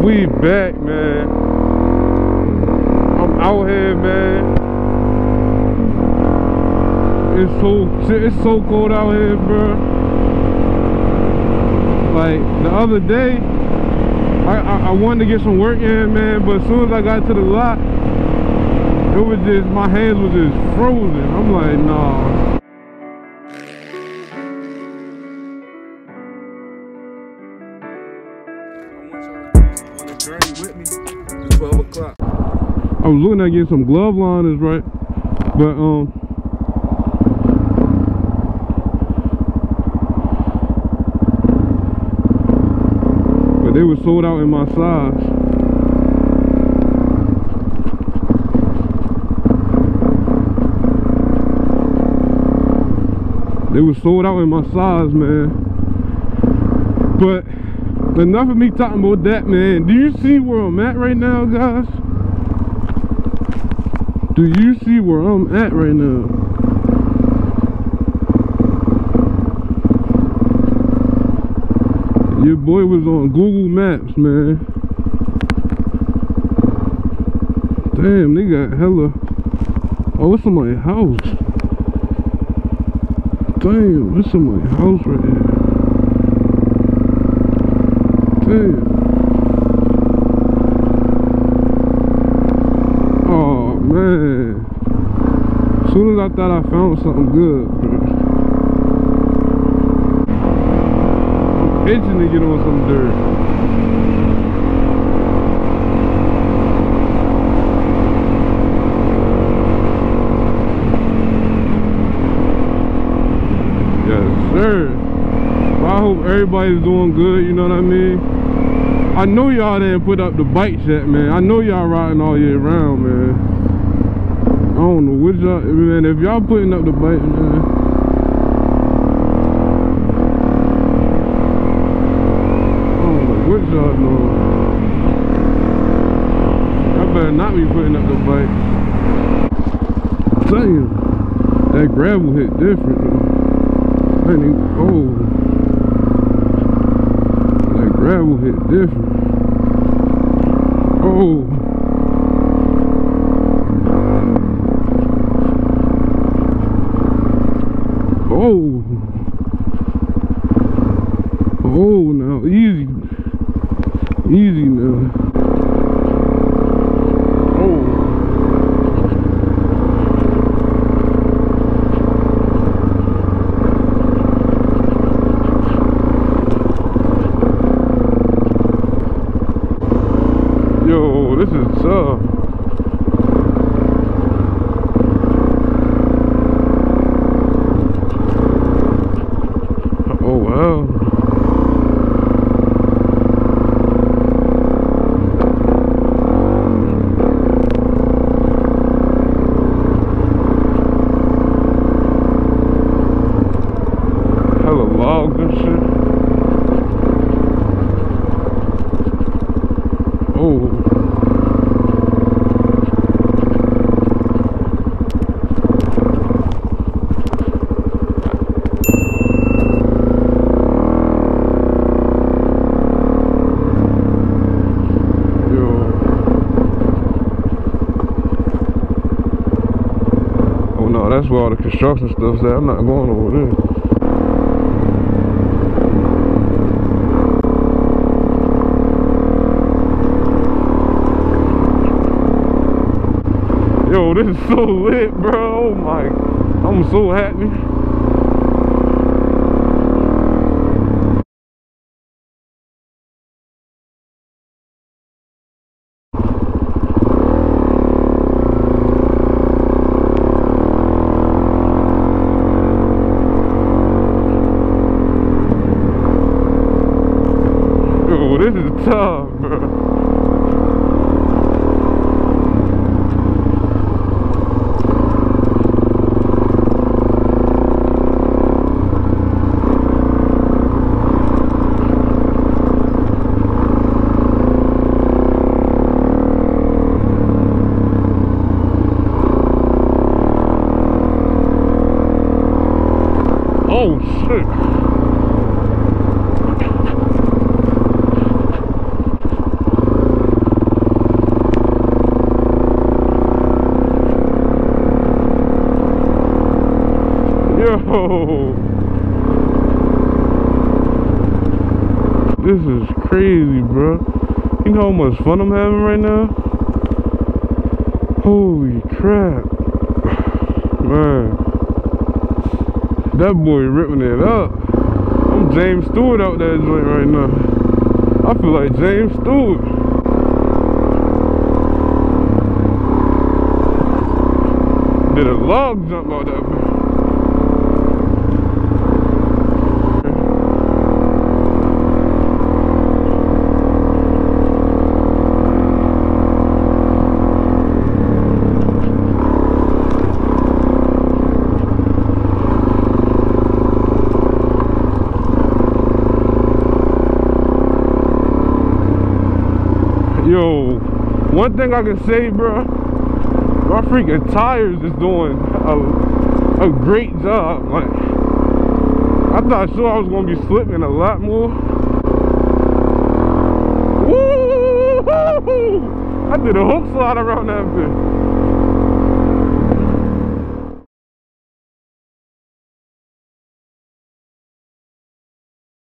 We back, man. I'm out here, man. It's so cold out here, bro. Like the other day, I wanted to get some work in, man, but as soon as I got to the lot, it was just, my hands was just frozen. I'm like, nah. With me to 12 o'clock. I was looking at getting some glove liners, right? But they were sold out in my size. They were sold out in my size, man. But enough of me talking about that, man. Do you see where I'm at right now, guys? Do you see where I'm at right now? Your boy was on Google Maps, man. Damn, they got hella. Oh, it's somebody's house. Damn, it's somebody's house right here. Oh man, as soon as I thought I found something good, I'm itching to get on some dirt. Yes sir. Well, I hope everybody's doing good, you know what I mean? I know y'all didn't put up the bikes yet, man. I know y'all riding all year round, man. I don't know what y'all, man, if y'all putting up the bikes, man. I don't know what y'all doing. Y'all better not be putting up the bike. Damn, that gravel hit different, though. I ain't even, oh. Gravel hit different. Oh. Oh. Oh, now easy. Easy now. Oh. Yo, this is tough. Oh wow. Hella logs and shit. Oh. That's where all the construction stuff's at. I'm not going over there. Yo, this is so lit, bro. Oh my, I'm so happy. This is tough, bro. Oh shit. Yo, this is crazy, bro. You know how much fun I'm having right now? Holy crap, man. That boy ripping it up. I'm James Stewart out that joint right now. I feel like James Stewart. Did a log jump out that bitch. Yo, one thing I can say, bro, my freaking tires is doing a great job. Like, I thought sure I was gonna be slipping a lot more. Woo! I did a hook slide around that bitch.